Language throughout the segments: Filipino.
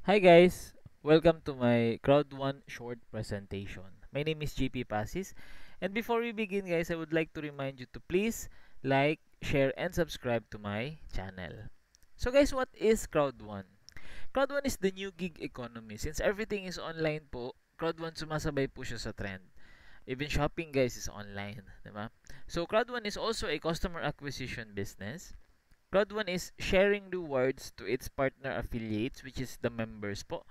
Hi guys, welcome to my Crowd1 short presentation. My name is JP Pasis, and before we begin guys, I would like to remind you to please like, share, and subscribe to my channel. So guys, what is Crowd1? Crowd1 is the new gig economy. Since everything is online po, Crowd1 sumasabay po siya sa trend. Even shopping guys is online, di ba? So Crowd1 is also a customer acquisition business. Crowd1 is sharing rewards to its partner affiliates, which is the members po.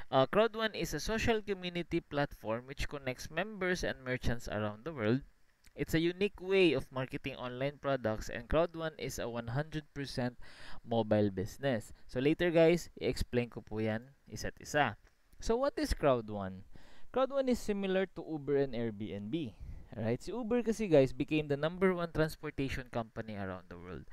Crowd1 is a social community platform which connects members and merchants around the world. It's a unique way of marketing online products, and Crowd1 is a 100% mobile business. So later guys, i-explain ko po yan isa't isa. So what is Crowd1? Crowd1 is similar to Uber and Airbnb. Alright, si Uber kasi guys became the number one transportation company around the world.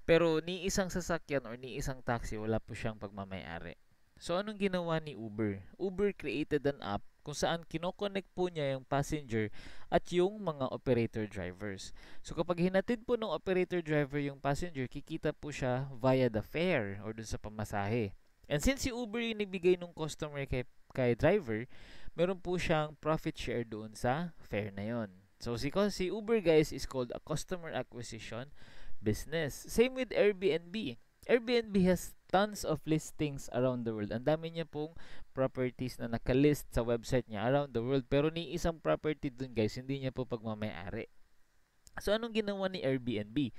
Pero ni isang sasakyan or ni isang taxi, wala po siyang pagmamayari. So anong ginawa ni Uber? Uber created an app kung saan kinoconnect po niya yung passenger at yung mga operator drivers. So kapag hinatid po ng operator driver yung passenger, kikita po siya via the fare or dun sa pamasahe. And since si Uber yung nagbigay ng customer kay driver, meron po siyang profit share doon sa fare na yon. So si Uber guys is called a customer acquisition business. Same with Airbnb. Airbnb has tons of listings around the world. Ang dami niya pong properties na nakalist sa website niya around the world. Pero ni isang property dun guys, hindi niya po pagmamayari. So anong ginawa ni Airbnb?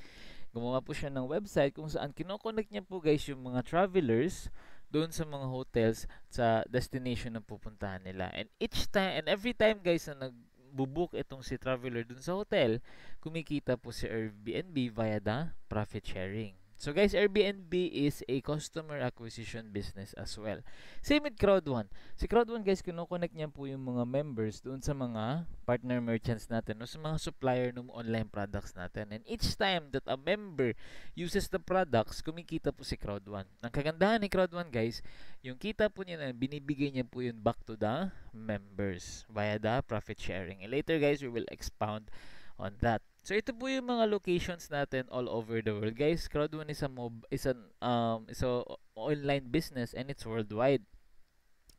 Gumawa po siya ng website kung saan kinoconnect niya po guys yung mga travelers doon sa mga hotels sa destination na pupuntahan nila. And each time and every time guys na nagbubook itong si traveler doon sa hotel, kumikita po si Airbnb via the profit sharing. So guys, Airbnb is a customer acquisition business as well. Same with Crowd1. Si Crowd1 guys, kinoconnect niya po yung mga members doon sa mga partner merchants natin o sa mga supplier ng online products natin. And each time that a member uses the products, kumikita po si Crowd1. Ang kagandahan ni Crowd1 guys, yung kita po niya na binibigay niya po yun back to the members via the profit sharing. And later guys, we will expound on that. So ito po yung mga locations natin all over the world. Guys, Crowd1 is a online business and it's worldwide.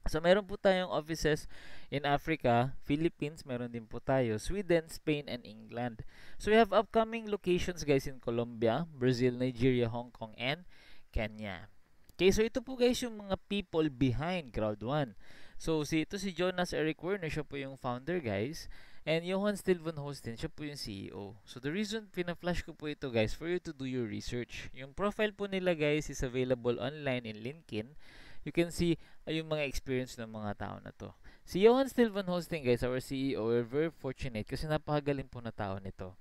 So meron po tayong offices in Africa, Philippines, meron din po tayo, Sweden, Spain, and England. So we have upcoming locations guys in Colombia, Brazil, Nigeria, Hong Kong, and Kenya. Okay, so ito po guys yung mga people behind Crowd1. So ito si Jonas Eric Werner, siya po yung founder guys. And Johan Stilvan Hostin, siya po yung CEO. So the reason pina-flash ko po ito guys, for you to do your research. Yung profile po nila guys is available online in LinkedIn. You can see yung mga experience ng mga tao na to. Si Johan Stilvan Hosting guys, our CEO, we're very fortunate kasi napakagaling po na tao nito.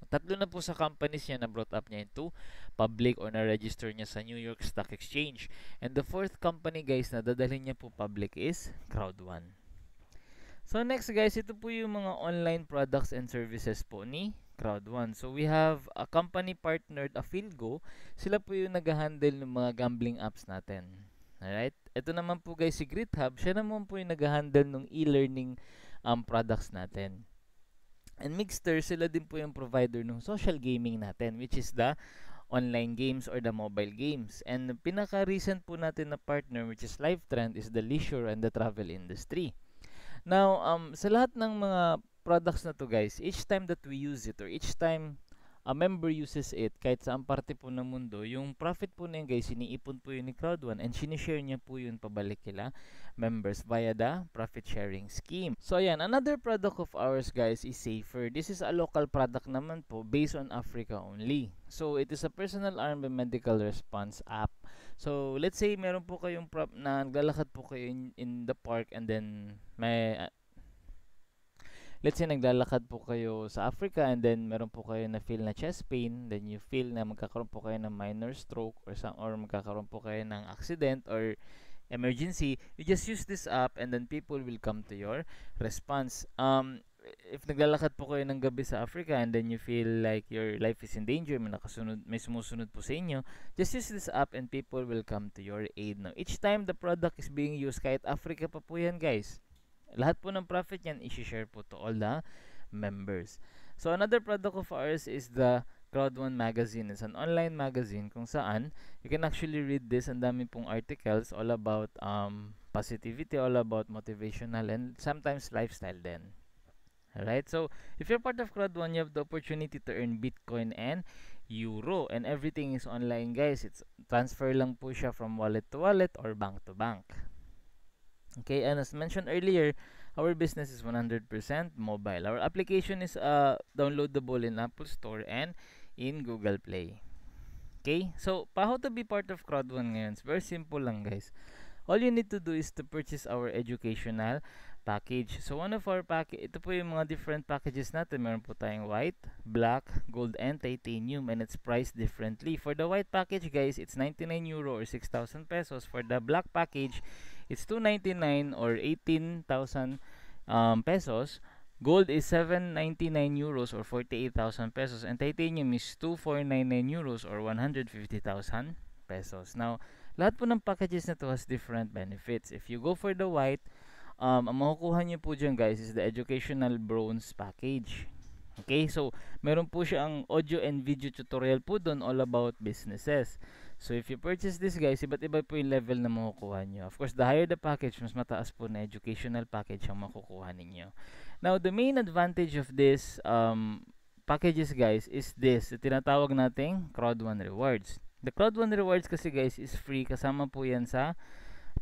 Tatlo na po sa companies niya na brought up niya into public or na-register niya sa New York Stock Exchange. And the fourth company guys na dadalhin niya po public is Crowd1. So next guys, ito po yung mga online products and services po ni Crowd1. So we have a company partnered Afilgo. Sila po yung nag-handle ng mga gambling apps natin. Alright? Ito naman po guys si GritHub. Siya naman po yung nag-handle ng e-learning products natin. And Mixter, sila din po yung provider ng social gaming natin, which is the online games or the mobile games. And pinaka-recent po natin na partner, which is LiveTrend, is the leisure and the travel industry. Now, sa lahat ng mga products na to guys, each time that we use it or each time a member uses it, kahit saan parte po ng mundo, yung profit po na yun guys, iniipon po yun ni Crowd1 and sinishare niya po yun pabalik kila members via the profit sharing scheme. So ayan, another product of ours guys is Safer. This is a local product naman po based on Africa only. So it is a personal armed medical response app. So let's say meron po kayong na naglalakad po kayo in the park and then may let's say naglalakad po kayo sa Africa and then meron po kayo na feel na chest pain, then you feel na magkakaroon po kayo ng minor stroke or magkakaroon po kayo ng accident or emergency, you just use this app and then people will come to your response. If naglalakad po kayo ng gabi sa Africa and then you feel like your life is in danger, may sumusunod po sa inyo, just use this app and people will come to your aid. Now, each time the product is being used, kahit Africa pa po yan guys, lahat po ng profit yan, i-share po to all the members. So another product of ours is the Crowd1 Magazine. It's an online magazine kung saan you can actually read this. Ang dami pong articles all about positivity, all about motivational, and sometimes lifestyle din. Alright, so if you're part of Crowd1, you have the opportunity to earn Bitcoin and Euro, and everything is online, guys. It's transfer lang po siya from wallet to wallet or bank to bank. Okay, and as mentioned earlier, our business is 100% mobile. Our application is downloadable in Apple Store and in Google Play. Okay, so how to be part of Crowd1 ngayon? It's very simple lang, guys. All you need to do is to purchase our educational package. So one of our package, ito po yung mga different packages natin. Meron po tayong white, black, gold, and titanium, and it's priced differently. For the white package, guys, it's 99 euro or 6,000 pesos. For the black package, it's 299 or 18,000 pesos. Gold is 799 euros or 48,000 pesos, and titanium is 2499 euros or 150,000 pesos. Now, lahat po ng packages na to has different benefits. If you go for the white, ang makukuha nyo po dyan, guys, is the educational bronze package. Okay, so meron po siya ang audio and video tutorial po doon all about businesses. So if you purchase this, guys, iba't iba po yung level na makukuha nyo. Of course, the higher the package, mas mataas po na educational package ang makukuha ninyo. Now, the main advantage of this packages, guys, is this. Tinatawag nating Crowd1 Rewards. The Crowd1 Rewards kasi, guys, is free. Kasama po yan sa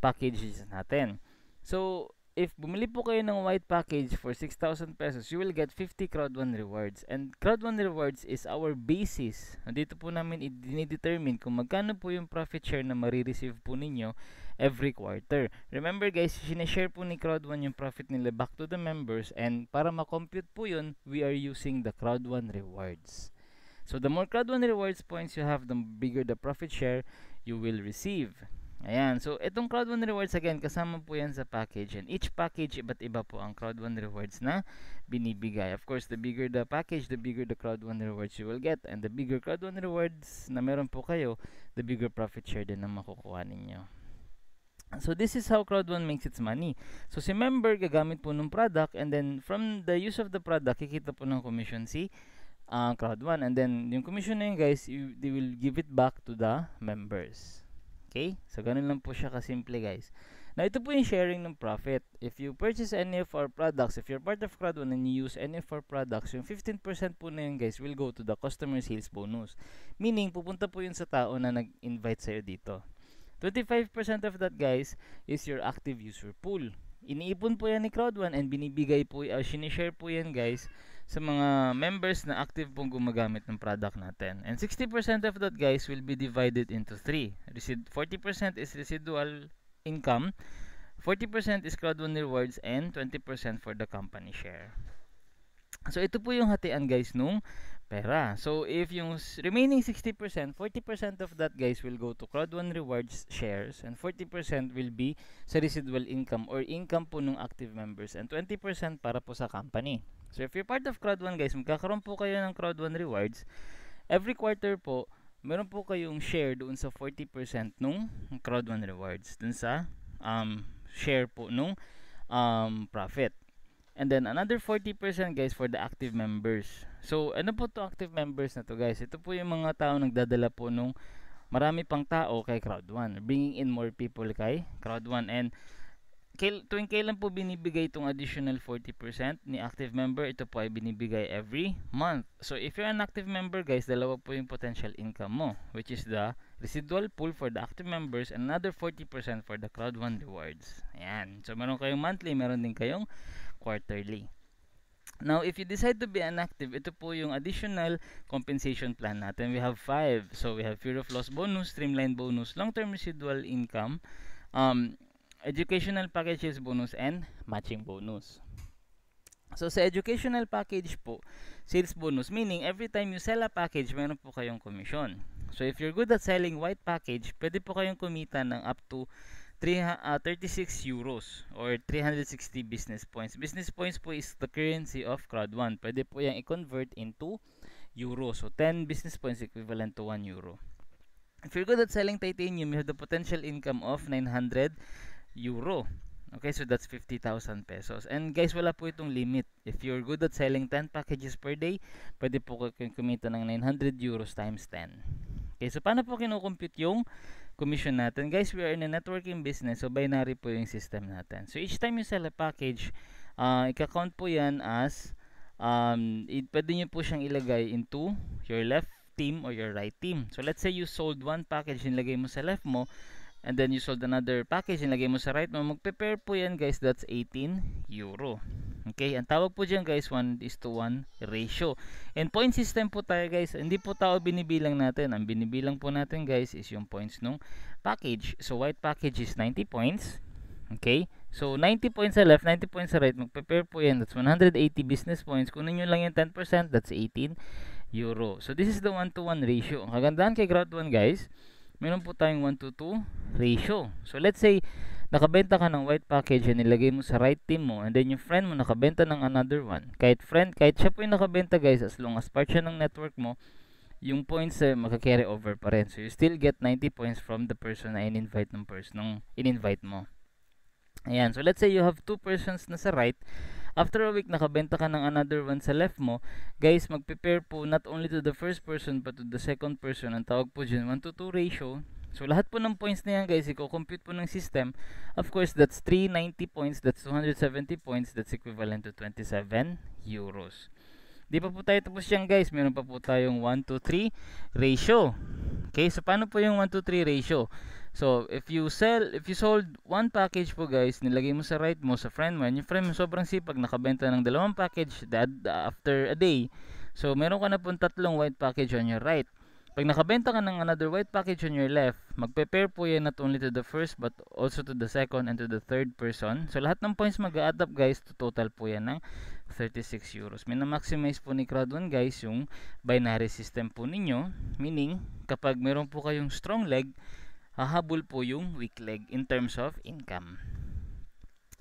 packages natin. So, if bumili po kayo ng white package for 6,000 pesos, you will get 50 Crowd1 Rewards. And Crowd1 Rewards is our basis. Dito po namin i-determine kung magkano po yung profit share na marireceive po ninyo every quarter. Remember, guys, sineshare po ni Crowd1 yung profit nila back to the members, and para ma-compute po yun, we are using the Crowd1 Rewards. So the more Crowd1 Rewards points you have, the bigger the profit share you will receive. Ayan, so itong Crowd1 Rewards, again, kasama po yan sa package, and each package, iba't iba po ang Crowd1 Rewards na binibigay. Of course, the bigger the package, the bigger the Crowd1 Rewards you will get, and the bigger Crowd1 Rewards na meron po kayo, the bigger profit share din na makukuha ninyo. So this is how Crowd1 makes its money. So si member gagamit po ng product, and then from the use of the product, kikita po ng commission si Crowd1, and then yung commission na yun, guys, they will give it back to the members. Okay? So, ganun lang po siya kasimple, guys. Now, ito po yung sharing ng profit. If you purchase any of our products, if you're part of Crowd1 and you use any of our products, yung 15% po na yun, guys, will go to the customer sales bonus. Meaning, pupunta po yun sa tao na nag-invite sa'yo dito. 25% of that, guys, is your active user pool. Iniipon po yan ni Crowd1 and binibigay po, sinishare po yan, guys, sa mga members na active pong gumagamit ng product natin. And 60% of that, guys, will be divided into 3. 40% is residual income, 40% is Crowd1 Rewards, and 20% for the company share. So, ito po yung hatian, guys, nung pera. So, if yung remaining 60%, 40% of that, guys, will go to Crowd1 Rewards shares, and 40% will be sa residual income or income po ng active members, and 20% para po sa company. So, if you're part of Crowd1, guys, magkakaroon po kayo ng Crowd1 Rewards. Every quarter po, meron po kayong share doon sa 40% nung Crowd1 Rewards. Doon sa share po nung profit. And then, another 40%, guys, for the active members. So, ano po to active members na to, guys? Ito po yung mga tao nagdadala po nung marami pang tao kay Crowd1. Bringing in more people kay Crowd1. And tuwing kailan po binibigay itong additional 40% ni active member, ito po ay binibigay every month. So if you're an active member, guys, dalawa po yung potential income mo, which is the residual pool for the active members and another 40% for the Crowd1 Rewards. Ayan. So meron kayong monthly, meron din kayong quarterly. Now, if you decide to be inactive, ito po yung additional compensation plan natin. We have 5. So we have fear of loss bonus, streamline bonus, long-term residual income, educational packages bonus, and matching bonus. So sa educational package po, sales bonus, meaning every time you sell a package, meron po kayong commission. So if you're good at selling white package, pwede po kayong kumita ng up to 36 euros or 360 business points. Business points po is the currency of Crowd1. Pwede po yung i-convert into euro. So 10 business points equivalent to 1 euro. If you're good at selling titanium, you have the potential income of 900 euro. Okay, so that's 50,000 pesos. And guys, wala po itong limit. If you're good at selling 10 packages per day, pwede po kayong kumita ng 900 euros times 10. Okay, so paano po kinukompute yung commission natin? Guys, we are in a networking business, so binary po yung system natin. So each time you sell a package, ika-count po yan as, pwede nyo po siyang ilagay into your left team or your right team. So let's say you sold one package, nilagay mo sa left mo, and then you sold another package, nilagay mo sa right mo, magpe-pair po yan guys, that's 18 euro. Okay, ang tawag po dyan guys, 1:1 ratio. And point system po tayo guys, hindi po tao binibilang natin. Ang binibilang po natin guys is yung points nung package. So white package is 90 points. Okay, so 90 points sa left, 90 points sa right, magpe-pair po yan, that's 180 business points. Kunin nyo lang yung 10%, that's 18 euro. So this is the 1:1 ratio. Ang kagandahan kay Crowd1 guys, meron po tayong 1:2 ratio. So let's say nakabenta ka ng white package and nilagay mo sa right team mo, and then yung friend mo nakabenta ng another one. Kahit siya po yung nakabenta guys, as long as part siya ng network mo, yung points maka-carry over pa rin. So you still get 90 points from the person na in-invite ng person nung in-invite mo. Ayan, so let's say you have two persons na sa right. After a week, nakabenta ka ng another one sa left mo. Guys, magpe-pair po not only to the first person but to the second person. Ang tawag po dyan, 1:2 ratio. So lahat po ng points na yan guys, i-compute po ng system. Of course, that's 390 points, that's 270 points, that's equivalent to 27 euros. Di pa po tayo tapos yan guys, meron pa po tayong 1:3 ratio. Okay, so paano po yung 1:3 ratio? So, if you sold one package po guys, nilagay mo sa right mo, sa friend mo, and yung friend mo sobrang sipag, nakabenta ng dalawang package after a day. So, meron ka na po tatlong white package on your right. Pag nakabenta ka ng another white package on your left, magpe-pair po yan not only to the first but also to the second and to the third person. So, lahat ng points mag-add up guys, to total po yan ng 36 euros. Mina-maximize po ni Crowd1 guys yung binary system po ninyo. Meaning, kapag meron po kayong strong leg, hahabol po yung weak leg in terms of income.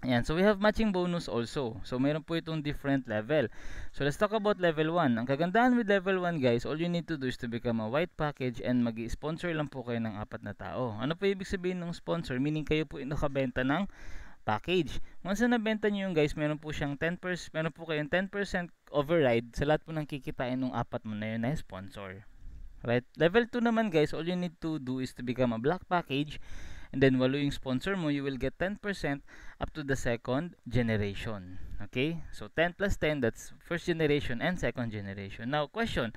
Ayan, so we have matching bonus also. So meron po itong different level. So let's talk about level 1. Ang kagandahan with level 1 guys, all you need to do is to become a white package and mag-sponsor lang po kayo ng 4 na tao. Ano po ibig sabihin ng sponsor? Meaning kayo po nakabenta ng package. Once na nabenta nyo yung guys, meron po siyang 10%, meron po kayong 10% override sa lahat po ng kikitain ng 4 mo na yun na sponsor. Right? Level 2 naman guys, all you need to do is to become a black package, and then walo yung sponsor mo, you will get 10% up to the second generation. Okay? So 10 plus 10, that's first generation and second generation. Now, question,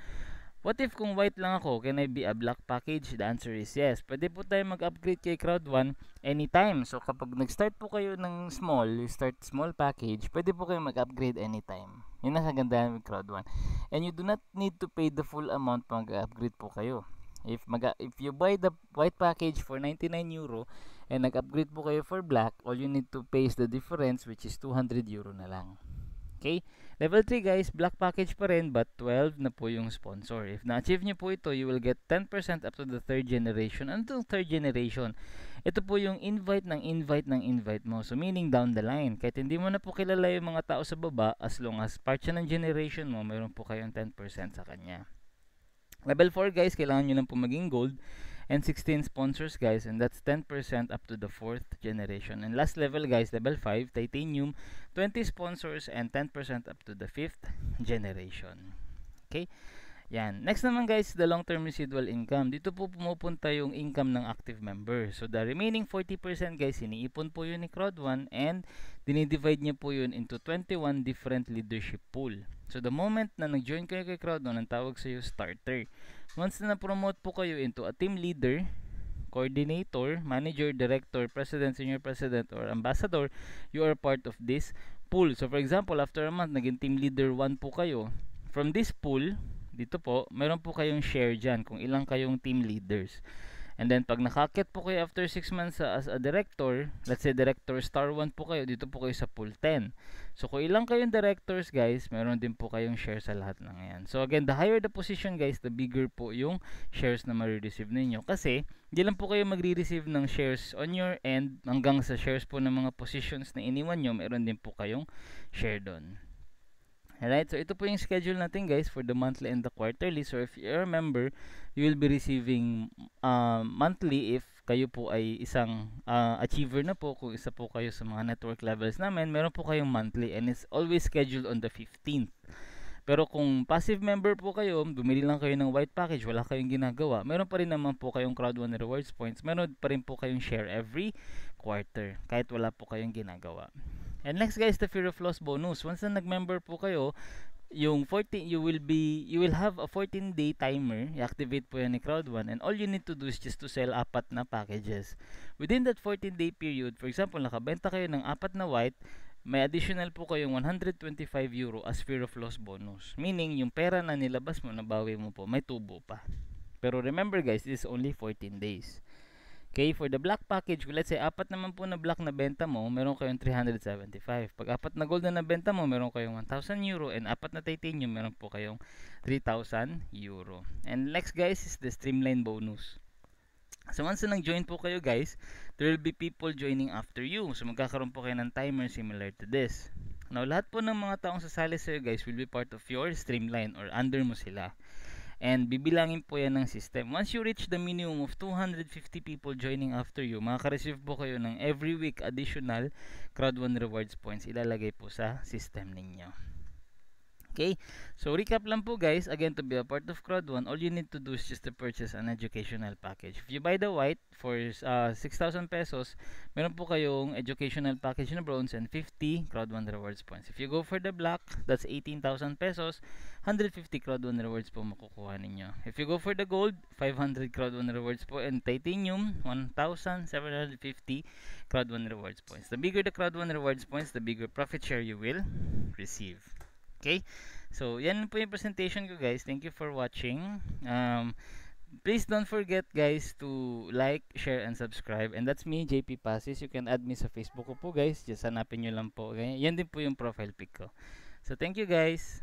what if kung white lang ako, can I be a black package? The answer is yes. Pwede po tayo mag-upgrade kay Crowd1 anytime. So kapag nag-start po kayo ng small, you start small package, pwede po kayo mag-upgrade anytime. Yun ang kagandahan with Crowd1. And you do not need to pay the full amount pag mag-upgrade po kayo. If you buy the white package for 99 euro and nag-upgrade po kayo for black, all you need to pay is the difference, which is 200 euro na lang. Okay? Level 3 guys, black package pa rin but 12 na po yung sponsor. If na-achieve nyo po ito, you will get 10% up to the third generation. Until third generation, ito po yung invite mo. So meaning down the line, kahit hindi mo na po kilala yung mga tao sa baba, as long as part siya ng generation mo, mayroon po kayong 10% sa kanya. Level 4 guys, kailangan nyo lang po maging gold and 16 sponsors guys, and that's 10% up to the 4th generation. And last level guys, level 5, titanium, 20 sponsors and 10% up to the 5th generation. Okay? Yan. Next naman guys, the long-term residual income. Dito po pumupunta yung income ng active member. So the remaining 40% guys, iniipon po yun ni Crowd1 and dinidivide niya po yun into 21 different leadership pool. So the moment na nag-join kayo kay Crowd1, ang tawag sa iyo starter. Once na na-promote po kayo into a team leader, coordinator, manager, director, president, senior president, or ambassador, you are part of this pool. So for example, after a month, naging team leader 1 po kayo. From this pool, dito po, meron po kayong share dyan kung ilang kayong team leaders. And then, pag nakakit po kayo after 6 months as a director, let's say director star 1 po kayo, dito po kayo sa pool 10. So, kung ilang kayong directors guys, meron din po kayong share sa lahat ng yan. So, again, the higher the position guys, the bigger po yung shares na marireceive ninyo. Kasi, di lang po kayo magre-receive ng shares on your end, hanggang sa shares po ng mga positions na iniwan nyo, meron din po kayong share doon. Alright, so ito po yung schedule natin guys for the monthly and the quarterly. So if you're a member, you will be receiving monthly if kayo po ay isang achiever na po, kung isa po kayo sa mga network levels namin, meron po kayong monthly and it's always scheduled on the 15th. Pero kung passive member po kayo, bumili lang kayo ng white package, wala kayong ginagawa, meron pa rin naman po kayong Crowd1 rewards points, meron pa rin po kayong share every quarter kahit wala po kayong ginagawa. And next guys, the fear of loss bonus. Once na nag-member po kayo, yung 14 you will have a 14-day timer. I-activate po yan ni Crowd1 and all you need to do is just to sell apat na packages. Within that 14-day period, for example, nakabenta kayo ng apat na white, may additional po kayong 125 euro as fear of loss bonus. Meaning, yung pera na nilabas mo, nabawi mo po, may tubo pa. Pero remember guys, this is only 14 days. Okay, for the black package, kung let's say apat naman po na black na benta mo, meron kayong 375. Pag apat na gold na benta mo, meron kayong 1,000 euro. And apat na titanium, meron po kayong 3,000 euro. And next guys is the streamline bonus. So once na nag-join po kayo guys, there will be people joining after you. So magkakaroon po kayo ng timer similar to this. Now lahat po ng mga taong sasali sa'yo guys will be part of your streamline or under mo sila. And bibilangin po yan ng system. Once you reach the minimum of 250 people joining after you, makaka-receive po kayo ng every week additional Crowd1 rewards points. Ilalagay po sa system ninyo. Okay, so recap lang po guys. Again, to be a part of Crowd1, all you need to do is just to purchase an educational package. If you buy the white for 6,000 pesos, meron po kayong educational package na bronze and 50 Crowd1 rewards points. If you go for the black, that's 18,000 pesos, 150 Crowd1 rewards po makukuha ninyo. If you go for the gold, 500 Crowd1 rewards po, and titanium, 1,750 Crowd1 rewards points. The bigger the Crowd1 rewards points, the bigger profit share you will receive. Okay, so yan po yung presentation ko guys. Thank you for watching. Please don't forget guys to like, share, and subscribe. And that's me, JP Pasis. You can add me sa Facebook ko po guys. Just hanapin nyo lang po. Okay? Yan din po yung profile pic ko. So thank you guys.